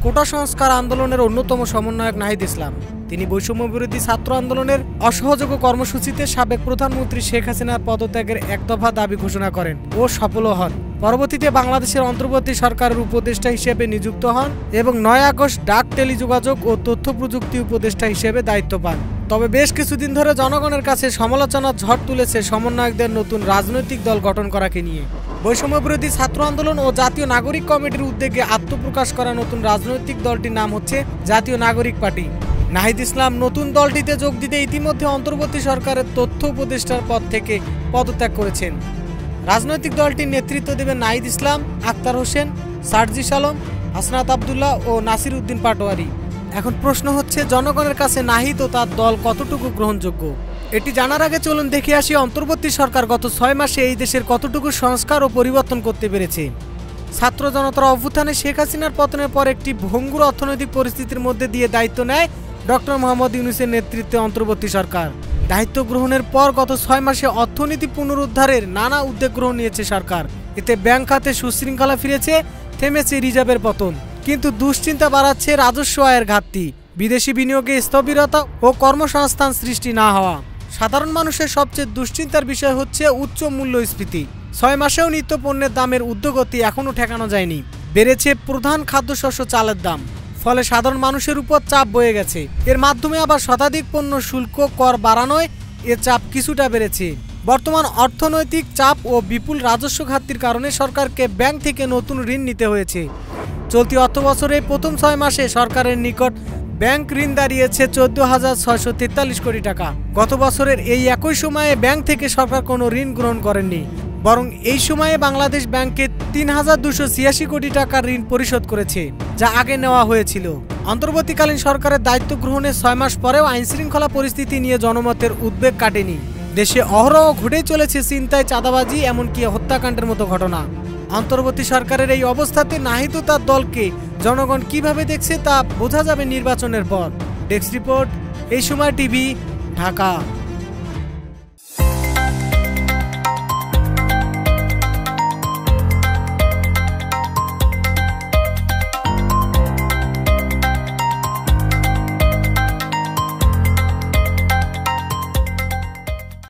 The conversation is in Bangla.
কোটা সংস্কার আন্দোলনের অন্যতম সমন্বয়ক নাহিদ ইসলাম। তিনি বৈষম্য বিরোধী ছাত্র আন্দোলনের অসহযোগ কর্মসূচিতে সাবেক প্রধানমন্ত্রী শেখ হাসিনার পদত্যাগের এক দফা দাবি ঘোষণা করেন ও সফলও হন। পরবর্তীতে বাংলাদেশের অন্তর্বর্তী সরকারের উপদেষ্টা হিসেবে নিযুক্ত হন এবং 9 আগস্ট ডাক টেলিযোগাযোগ ও তথ্য প্রযুক্তি উপদেষ্টা হিসেবে দায়িত্ব পান। তবে বেশ কিছুদিন ধরে জনগণের কাছে সমালোচনার ঝড় তুলেছে সমন্বয়কদের নতুন রাজনৈতিক দল গঠন করাকে নিয়ে। বৈষম্য বিরোধী ছাত্র আন্দোলন ও জাতীয় নাগরিক কমিটির উদ্যোগে আত্মপ্রকাশ করা নতুন রাজনৈতিক দলটির নাম হচ্ছে জাতীয় নাগরিক পার্টি। নাহিদ ইসলাম নতুন দলটিতে যোগ দিতে ইতিমধ্যে অন্তর্বর্তী সরকারের তথ্য উপদেষ্টার পদ থেকে পদত্যাগ করেছেন। রাজনৈতিক দলটির নেতৃত্ব দেবেন নাহিদ ইসলাম, আক্তার হোসেন, সার্জিস আলম, হাসনাত আবদুল্লাহ ও নাসির উদ্দিন পাটোয়ারি। এখন প্রশ্ন হচ্ছে, জনগণের কাছে নাহিদ ও তার দল কতটুকু গ্রহণযোগ্য? এটি জানার আগে চলুন দেখে আসি অন্তর্বর্তী সরকার গত 6 মাসে এই দেশের কতটুকু সংস্কার ও পরিবর্তন করতে পেরেছে। ছাত্র জনতার অভ্যুত্থানে শেখ হাসিনার পতনের পর একটি ভঙ্গুর অর্থনৈতিক পরিস্থিতির মধ্যে দিয়ে দায়িত্ব নেয় ডক্টর মোহাম্মদ ইউনূসের নেতৃত্বে অন্তর্বর্তী সরকার। দায়িত্ব গ্রহণের পর গত 6 মাসে অর্থনীতি পুনরুদ্ধারের নানা উদ্যোগ গ্রহণ নিয়েছে সরকার। এতে ব্যাংক খাতে সুশৃঙ্খলা ফিরেছে, থেমেছে রিজার্ভের পতন। কিন্তু দুশ্চিন্তা বাড়াচ্ছে রাজস্ব আয়ের ঘাটতি, বিদেশি বিনিয়োগে স্থবিরতা ও কর্মসংস্থান সৃষ্টি না হওয়া। সাধারণ মানুষের সবচেয়ে দুশ্চিন্তার বিষয় হচ্ছে উচ্চ মূল্যস্ফীতি। 6 মাসেও নিত্য পণ্যের দামের ঊর্ধ্বগতি এখনও ঠেকানো যায়নি। বেড়েছে প্রধান খাদ্যশস্য চালের দাম, ফলে সাধারণ মানুষের উপর চাপ বয়ে গেছে। এর মাধ্যমে আবার শতাধিক পণ্য শুল্ক কর বাড়ানোয় এ চাপ কিছুটা বেড়েছে। বর্তমান অর্থনৈতিক চাপ ও বিপুল রাজস্ব ঘাটতির কারণে সরকারকে ব্যাংক থেকে নতুন ঋণ নিতে হয়েছে। চলতি অর্থবছরে প্রথম 6 মাসে সরকারের নিকট ব্যাংক ঋণ দাঁড়িয়েছে 14,643 কোটি টাকা। গত বছরের এই একই সময়ে ব্যাংক থেকে সরকার কোনো ঋণ গ্রহণ করেননি, বরং এই সময়ে বাংলাদেশ ব্যাংকে 3,286 কোটি টাকার ঋণ পরিশোধ করেছে, যা আগে নেওয়া হয়েছিল। অন্তর্বর্তীকালীন সরকারের দায়িত্ব গ্রহণের 6 মাস পরেও আইনশৃঙ্খলা পরিস্থিতি নিয়ে জনমতের উদ্বেগ কাটেনি। দেশে অহরহ ঘটেই চলেছে ছিনতাই, চাঁদাবাজি, এমনকি হত্যাকাণ্ডের মতো ঘটনা। অন্তর্বর্তী সরকারের এই অবস্থাতে নাহিদ ও তার দলকে জনগণ কিভাবে দেখছে তা বোঝা যাবে নির্বাচনের পর। ডেস্ক রিপোর্ট, এই সময় টিভি, ঢাকা।